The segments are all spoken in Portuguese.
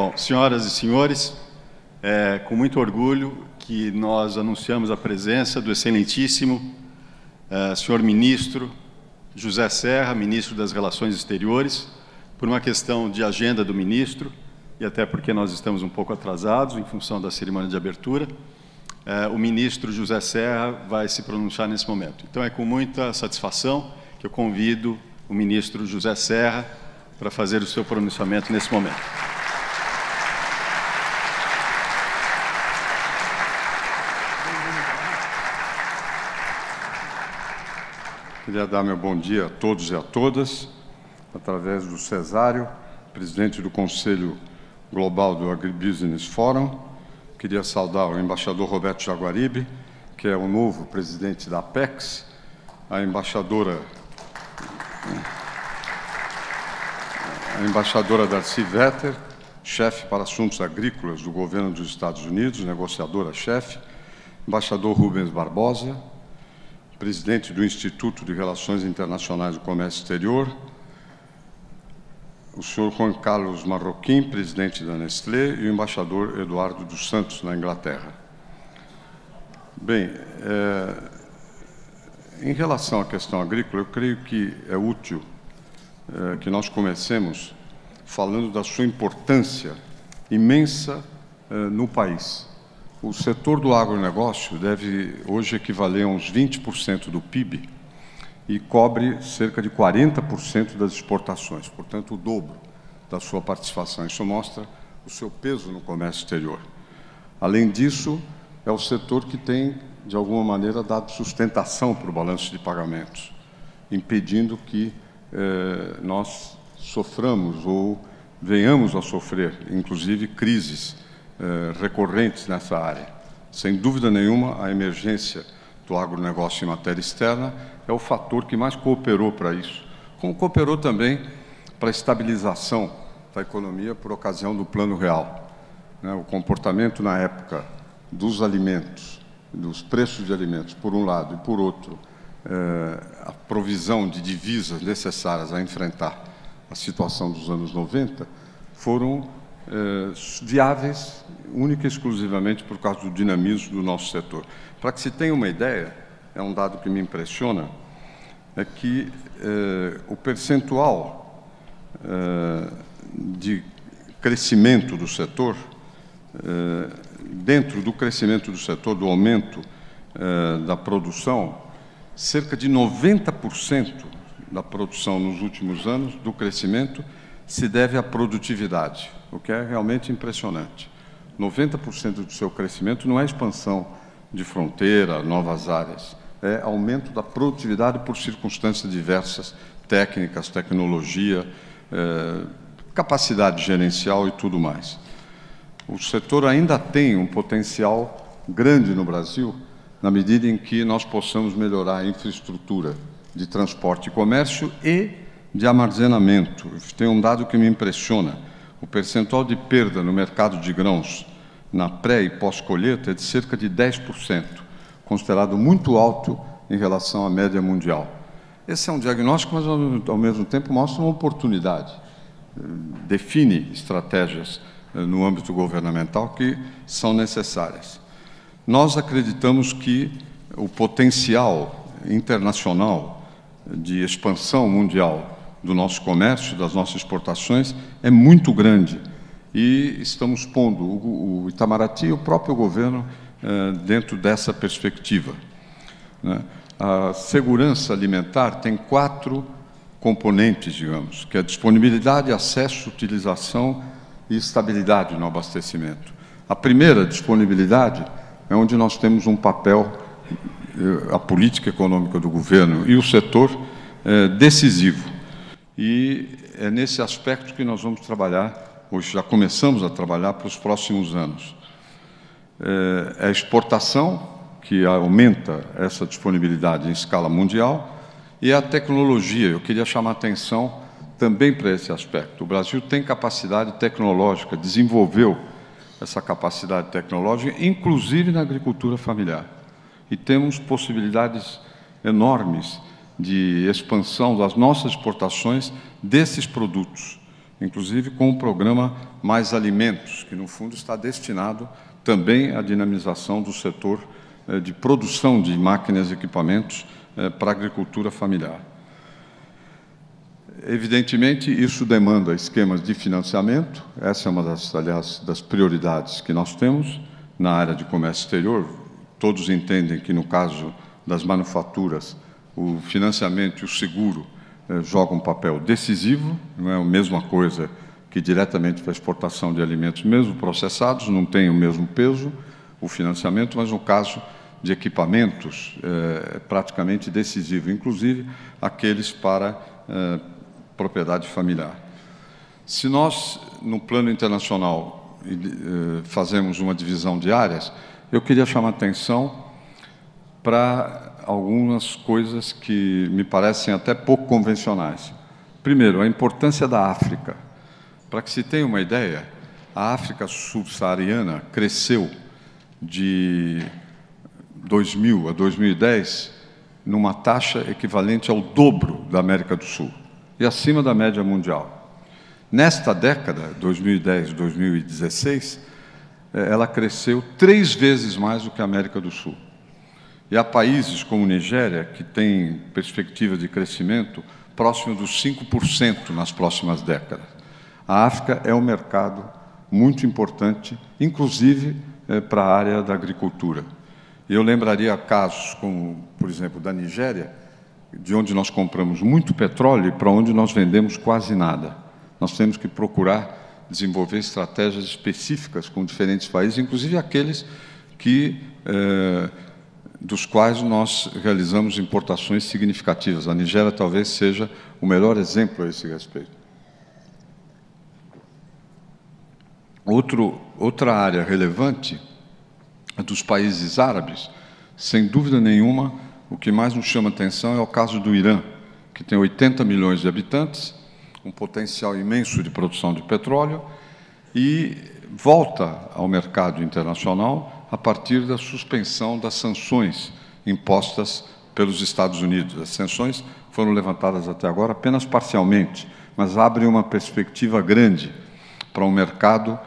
Bom, senhoras e senhores, é com muito orgulho que nós anunciamos a presença do excelentíssimo senhor ministro José Serra, ministro das Relações Exteriores, por uma questão de agenda do ministro, e até porque nós estamos um pouco atrasados em função da cerimônia de abertura, o ministro José Serra vai se pronunciar nesse momento. Então é com muita satisfação que eu convido o ministro José Serra para fazer o seu pronunciamento nesse momento. Queria dar meu bom dia a todos e a todas, através do Cesário, presidente do Conselho Global do Agribusiness Forum. Queria saudar o embaixador Roberto Jaguaribe, que é o novo presidente da Apex, a embaixadora Darcy Vetter, chefe para assuntos agrícolas do governo dos Estados Unidos, negociadora-chefe, embaixador Rubens Barbosa, presidente do Instituto de Relações Internacionais do Comércio Exterior, o senhor Juan Carlos Marroquim, presidente da Nestlé, e o embaixador Eduardo dos Santos, na Inglaterra. Bem, em relação à questão agrícola, eu creio que é útil que nós comecemos falando da sua importância imensa no país. O setor do agronegócio deve hoje equivaler a uns 20% do PIB e cobre cerca de 40% das exportações, portanto, o dobro da sua participação. Isso mostra o seu peso no comércio exterior. Além disso, é o setor que tem, de alguma maneira, dado sustentação para o balanço de pagamentos, impedindo que nós soframos ou venhamos a sofrer, inclusive, crises recorrentes nessa área. Sem dúvida nenhuma, a emergência do agronegócio em matéria externa é o fator que mais cooperou para isso, como cooperou também para a estabilização da economia por ocasião do Plano Real. O comportamento na época dos alimentos, dos preços de alimentos, por um lado, e por outro, a provisão de divisas necessárias a enfrentar a situação dos anos 90, foram viáveis única e exclusivamente por causa do dinamismo do nosso setor. Para que se tenha uma ideia, é um dado que me impressiona, é que o percentual de crescimento do setor, dentro do crescimento do setor, do aumento da produção, cerca de 90% da produção nos últimos anos, do crescimento, se deve à produtividade, o que é realmente impressionante. 90% do seu crescimento não é expansão de fronteira, novas áreas, é aumento da produtividade por circunstâncias diversas, técnicas, tecnologia, capacidade gerencial e tudo mais. O setor ainda tem um potencial grande no Brasil, na medida em que nós possamos melhorar a infraestrutura de transporte e comércio e de armazenamento. Tem um dado que me impressiona. O percentual de perda no mercado de grãos na pré- e pós-colheita é de cerca de 10%, considerado muito alto em relação à média mundial. Esse é um diagnóstico, mas, ao mesmo tempo, mostra uma oportunidade. Define estratégias no âmbito governamental que são necessárias. Nós acreditamos que o potencial internacional de expansão mundial do nosso comércio, das nossas exportações, é muito grande. E estamos pondo o Itamaraty e o próprio governo dentro dessa perspectiva. A segurança alimentar tem 4 componentes, digamos, que é a disponibilidade, acesso, utilização e estabilidade no abastecimento. A primeira, disponibilidade, é onde nós temos um papel, a política econômica do governo e o setor decisivo. E é nesse aspecto que nós vamos trabalhar, hoje já começamos a trabalhar para os próximos anos. É a exportação, que aumenta essa disponibilidade em escala mundial, e a tecnologia. Eu queria chamar a atenção também para esse aspecto. O Brasil tem capacidade tecnológica, desenvolveu essa capacidade tecnológica, inclusive na agricultura familiar. E temos possibilidades enormes de expansão das nossas exportações desses produtos. inclusive com o programa Mais Alimentos, que, no fundo, está destinado também à dinamização do setor de produção de máquinas e equipamentos para a agricultura familiar. Evidentemente, isso demanda esquemas de financiamento. Essa é uma das, aliás, das prioridades que nós temos na área de comércio exterior. Todos entendem que, no caso das manufaturas, o financiamento e o seguro jogam um papel decisivo, não é a mesma coisa que diretamente para a exportação de alimentos, mesmo processados, não tem o mesmo peso, o financiamento, mas no caso de equipamentos é praticamente decisivo, inclusive aqueles para propriedade familiar. Se nós, no plano internacional, fazemos uma divisão de áreas, eu queria chamar a atenção para algumas coisas que me parecem até pouco convencionais. Primeiro, a importância da África. Para que se tenha uma ideia, a África subsaariana cresceu de 2000 a 2010 numa taxa equivalente ao dobro da América do Sul e acima da média mundial. Nesta década, 2010-2016, ela cresceu 3 vezes mais do que a América do Sul. E há países como Nigéria, que têm perspectiva de crescimento próximo dos 5% nas próximas décadas. A África é um mercado muito importante, inclusive para a área da agricultura. E eu lembraria casos como, por exemplo, da Nigéria, de onde nós compramos muito petróleo e para onde nós vendemos quase nada. Nós temos que procurar desenvolver estratégias específicas com diferentes países, inclusive aqueles que, dos quais nós realizamos importações significativas. A Nigéria talvez seja o melhor exemplo a esse respeito. Outra área relevante é dos países árabes. Sem dúvida nenhuma, o que mais nos chama atenção é o caso do Irã, que tem 80 milhões de habitantes, um potencial imenso de produção de petróleo e volta ao mercado internacional a partir da suspensão das sanções impostas pelos Estados Unidos. As sanções foram levantadas até agora apenas parcialmente, mas abrem uma perspectiva grande para um mercado,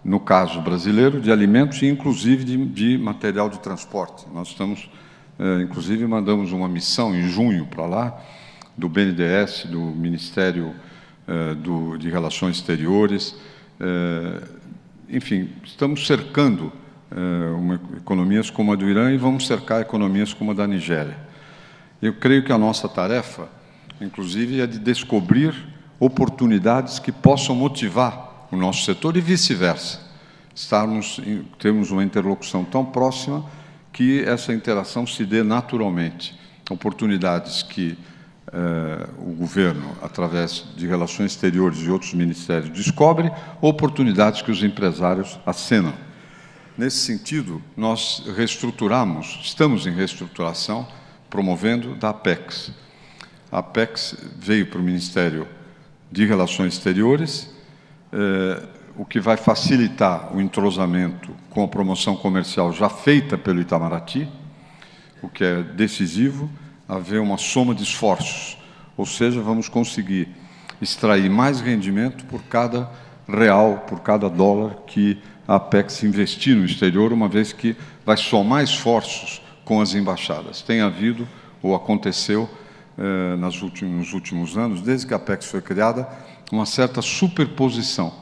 no caso brasileiro, de alimentos e, inclusive, de material de transporte. Nós estamos, inclusive, mandamos uma missão em junho para lá, do BNDES, do Ministério de Relações Exteriores. Enfim, estamos cercando economias como a do Irã e vamos cercar economias como a da Nigéria. Eu creio que a nossa tarefa, inclusive, é de descobrir oportunidades que possam motivar o nosso setor e vice-versa. Temos uma interlocução tão próxima que essa interação se dê naturalmente. Oportunidades que o governo, através de relações exteriores e outros ministérios, descobre, oportunidades que os empresários acenam. Nesse sentido, nós estamos em reestruturação, promovendo da Apex. A Apex veio para o Ministério de Relações Exteriores, o que vai facilitar o entrosamento com a promoção comercial já feita pelo Itamaraty, o que é decisivo, haver uma soma de esforços, ou seja, vamos conseguir extrair mais rendimento por cada real, por cada dólar que a Apex investir no exterior, uma vez que vai somar esforços com as embaixadas. Tem havido, ou aconteceu, nos últimos anos, desde que a Apex foi criada, uma certa superposição.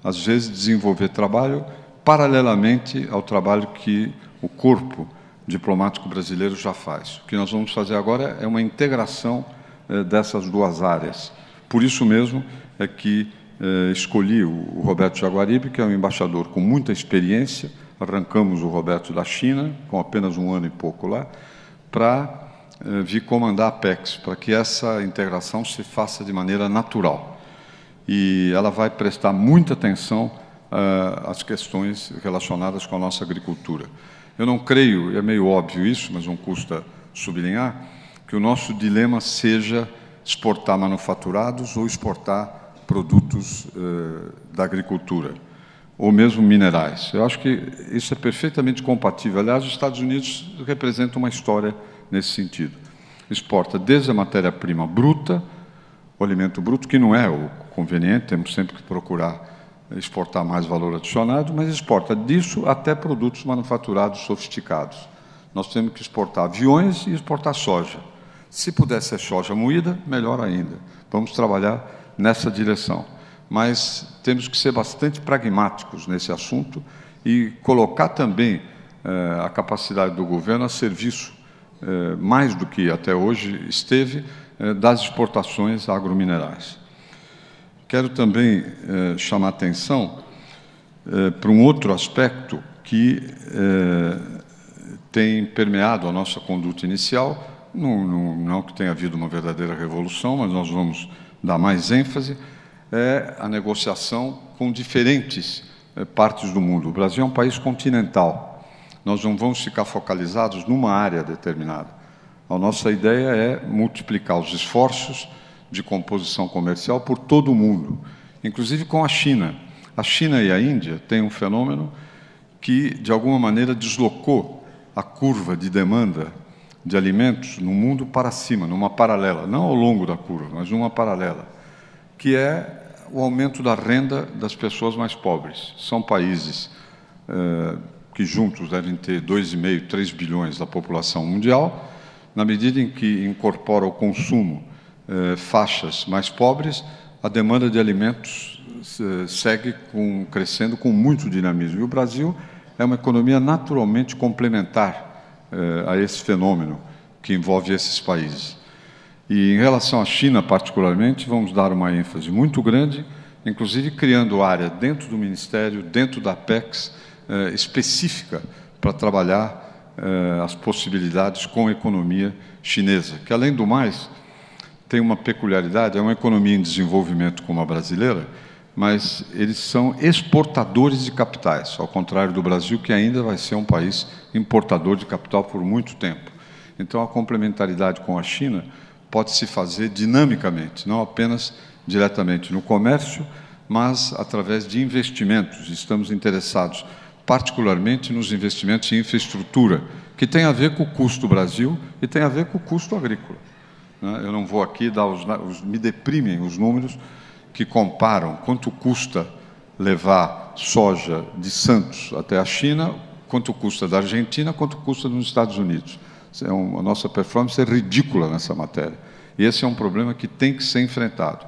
Às vezes, desenvolver trabalho paralelamente ao trabalho que o corpo diplomático brasileiro já faz. O que nós vamos fazer agora é uma integração dessas duas áreas. Por isso mesmo é que escolhi o Roberto Jaguaribe, que é um embaixador com muita experiência. Arrancamos o Roberto da China, com apenas 1 ano e pouco lá, para vir comandar a Apex, para que essa integração se faça de maneira natural. E ela vai prestar muita atenção às questões relacionadas com a nossa agricultura. Eu não creio, é meio óbvio isso, mas não custa sublinhar, que o nosso dilema seja exportar manufaturados ou exportar produtos da agricultura, ou mesmo minerais. Eu acho que isso é perfeitamente compatível. Aliás, os Estados Unidos representam uma história nesse sentido. Exporta desde a matéria-prima bruta, o alimento bruto, que não é o conveniente, temos sempre que procurar exportar mais valor adicionado, mas exporta disso até produtos manufaturados sofisticados. Nós temos que exportar aviões e exportar soja. Se puder ser soja moída, melhor ainda. Vamos trabalhar nessa direção. Mas temos que ser bastante pragmáticos nesse assunto e colocar também a capacidade do governo a serviço, mais do que até hoje esteve, das exportações agrominerais. Quero também chamar a atenção para um outro aspecto que tem permeado a nossa conduta inicial, não que tenha havido uma verdadeira revolução, mas nós vamos dar mais ênfase, é a negociação com diferentes partes do mundo. O Brasil é um país continental. Nós não vamos ficar focalizados numa área determinada. A nossa ideia é multiplicar os esforços de composição comercial por todo o mundo, inclusive com a China. A China e a Índia têm um fenômeno que, de alguma maneira, deslocou a curva de demanda de alimentos no mundo para cima, numa paralela, não ao longo da curva, mas numa paralela, que é o aumento da renda das pessoas mais pobres. São países que juntos devem ter 2,5, 3 bilhões da população mundial. Na medida em que incorpora ao consumo faixas mais pobres, a demanda de alimentos segue crescendo com muito dinamismo. E o Brasil é uma economia naturalmente complementar a esse fenômeno que envolve esses países. E, em relação à China, particularmente, vamos dar uma ênfase muito grande, inclusive criando área dentro do Ministério, dentro da Apex, específica para trabalhar as possibilidades com a economia chinesa, que, além do mais, tem uma peculiaridade, é uma economia em desenvolvimento como a brasileira, mas eles são exportadores de capitais, ao contrário do Brasil, que ainda vai ser um país importador de capital por muito tempo. Então, a complementaridade com a China pode se fazer dinamicamente, não apenas diretamente no comércio, mas através de investimentos. Estamos interessados particularmente nos investimentos em infraestrutura, que tem a ver com o custo Brasil e tem a ver com o custo agrícola. Eu não vou aqui dar me deprimem os números que comparam quanto custa levar soja de Santos até a China, quanto custa da Argentina, quanto custa nos Estados Unidos. A nossa performance é ridícula nessa matéria. E esse é um problema que tem que ser enfrentado.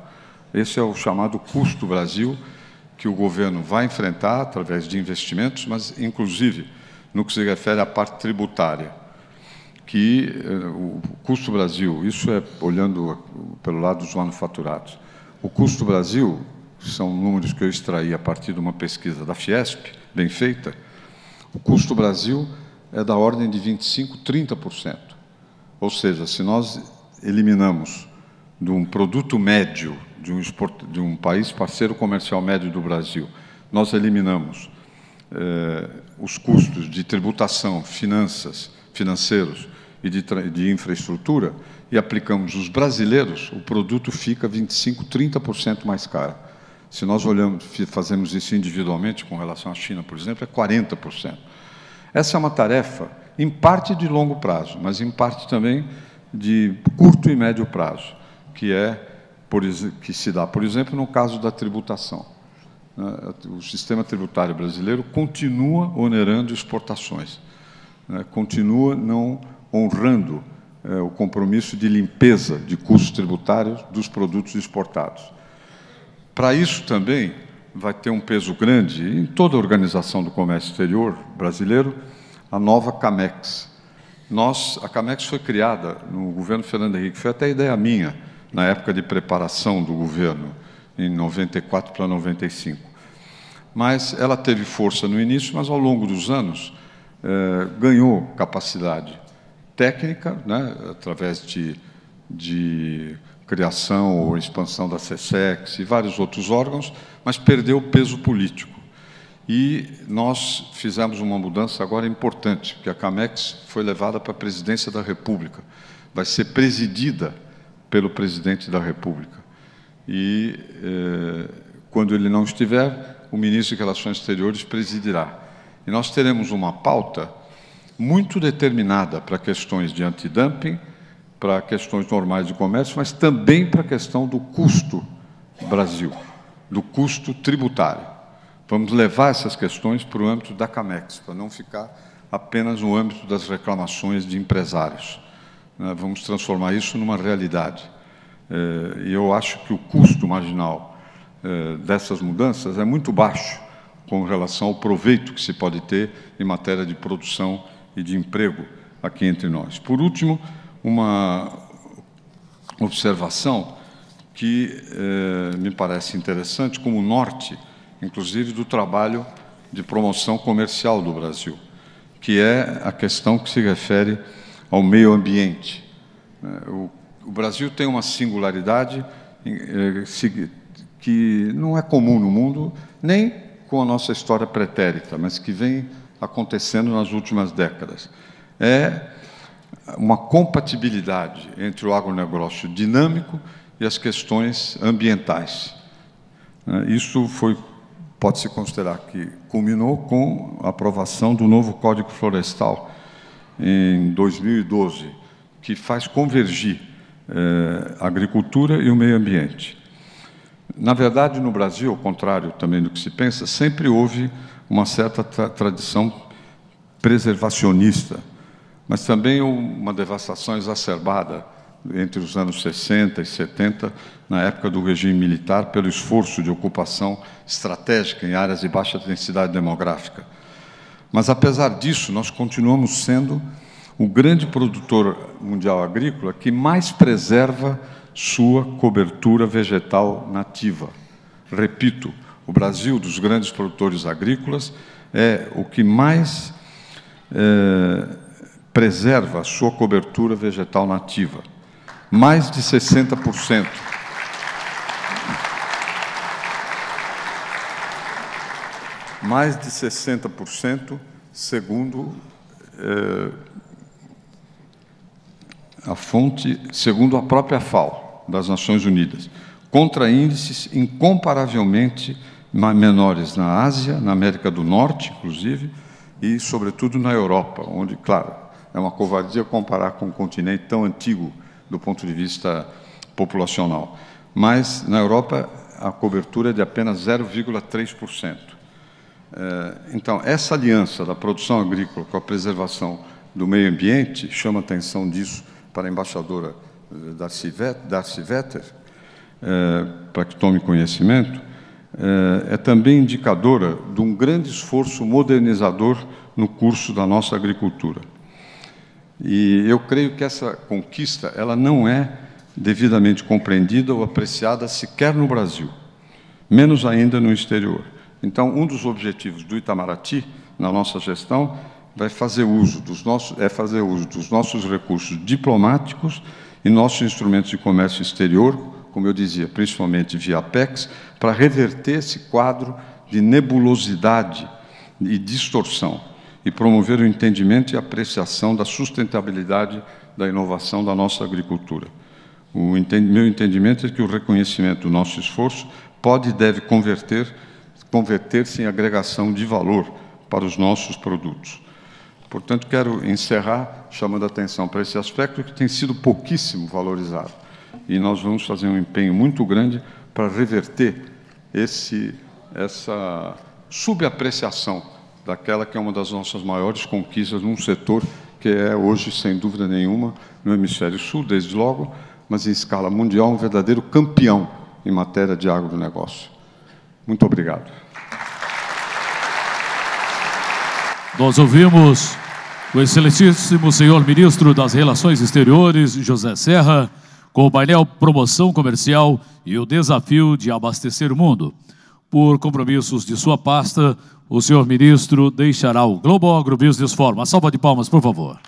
Esse é o chamado custo Brasil, que o governo vai enfrentar através de investimentos, mas, inclusive, no que se refere à parte tributária, que o custo Brasil, isso é olhando pelo lado dos manufaturados, o custo Brasil, são números que eu extraí a partir de uma pesquisa da Fiesp, bem feita, o custo Brasil é da ordem de 25%, 30%. Ou seja, se nós eliminamos de um produto médio de um país parceiro comercial médio do Brasil, nós eliminamos os custos de tributação, financeiros e de infraestrutura e aplicamos os brasileiros, o produto fica 25%, 30% mais caro. Se nós fazemos isso individualmente com relação à China, por exemplo, é 40%. Essa é uma tarefa, em parte de longo prazo, mas em parte também de curto e médio prazo, que se dá, por exemplo, no caso da tributação. O sistema tributário brasileiro continua onerando exportações, continua não honrando o compromisso de limpeza de custos tributários dos produtos exportados. Para isso também vai ter um peso grande em toda a organização do comércio exterior brasileiro, a nova CAMEX. A CAMEX foi criada no governo Fernando Henrique, foi até ideia minha, na época de preparação do governo, em 94 para 95. Mas ela teve força no início, mas ao longo dos anos ganhou capacidade técnica, através de criação ou expansão da SESEX e vários outros órgãos, mas perdeu peso político. E nós fizemos uma mudança agora importante, porque a CAMEX foi levada para a presidência da República, vai ser presidida pelo presidente da República. E, quando ele não estiver, o ministro de Relações Exteriores presidirá. E nós teremos uma pauta muito determinada para questões de antidumping, para questões normais de comércio, mas também para a questão do custo Brasil, do custo tributário. Vamos levar essas questões para o âmbito da CAMEX, para não ficar apenas no âmbito das reclamações de empresários. Vamos transformar isso numa realidade. E eu acho que o custo marginal dessas mudanças é muito baixo com relação ao proveito que se pode ter em matéria de produção e de emprego aqui entre nós. Por último, uma observação que me parece interessante como norte, inclusive, do trabalho de promoção comercial do Brasil, que é a questão que se refere ao meio ambiente. O Brasil tem uma singularidade que não é comum no mundo, nem com a nossa história pretérita, mas que vem acontecendo nas últimas décadas. É uma compatibilidade entre o agronegócio dinâmico e as questões ambientais. Isso pode-se considerar que culminou com a aprovação do novo Código Florestal em 2012, que faz convergir a agricultura e o meio ambiente. Na verdade, no Brasil, ao contrário também do que se pensa, sempre houve uma certa tradição preservacionista, mas também uma devastação exacerbada entre os anos 60 e 70, na época do regime militar, pelo esforço de ocupação estratégica em áreas de baixa densidade demográfica. Mas, apesar disso, nós continuamos sendo o grande produtor mundial agrícola que mais preserva sua cobertura vegetal nativa. Repito, o Brasil, dos grandes produtores agrícolas, é o que mais preserva a sua cobertura vegetal nativa. Mais de 60%. Mais de 60%, segundo a fonte, segundo a própria FAO, das Nações Unidas, contra índices incomparavelmente menores na Ásia, na América do Norte, inclusive, e, sobretudo, na Europa, onde, claro, é uma covardia comparar com um continente tão antigo do ponto de vista populacional. Mas, na Europa, a cobertura é de apenas 0,3%. Então, essa aliança da produção agrícola com a preservação do meio ambiente, chama a atenção disso para a embaixadora Darcy Vetter, para que tome conhecimento, é também indicadora de um grande esforço modernizador no curso da nossa agricultura. E eu creio que essa conquista ela não é devidamente compreendida ou apreciada sequer no Brasil, menos ainda no exterior. Então, um dos objetivos do Itamaraty, na nossa gestão, vai fazer uso dos nossos recursos diplomáticos e nossos instrumentos de comércio exterior, como eu dizia, principalmente via Apex, para reverter esse quadro de nebulosidade e distorção e promover o entendimento e apreciação da sustentabilidade da inovação da nossa agricultura. Meu entendimento é que o reconhecimento do nosso esforço pode e deve converter-se em agregação de valor para os nossos produtos. Portanto, quero encerrar chamando a atenção para esse aspecto que tem sido pouquíssimo valorizado. E nós vamos fazer um empenho muito grande para reverter essa subapreciação daquela que é uma das nossas maiores conquistas num setor que é hoje, sem dúvida nenhuma, no Hemisfério Sul, desde logo, mas em escala mundial, um verdadeiro campeão em matéria de agronegócio. Muito obrigado. Nós ouvimos o excelentíssimo senhor ministro das Relações Exteriores, José Serra, com o painel Promoção Comercial e o Desafio de Abastecer o Mundo. Por compromissos de sua pasta, o senhor ministro deixará o Global Agribusiness Forum. Uma salva de palmas, por favor.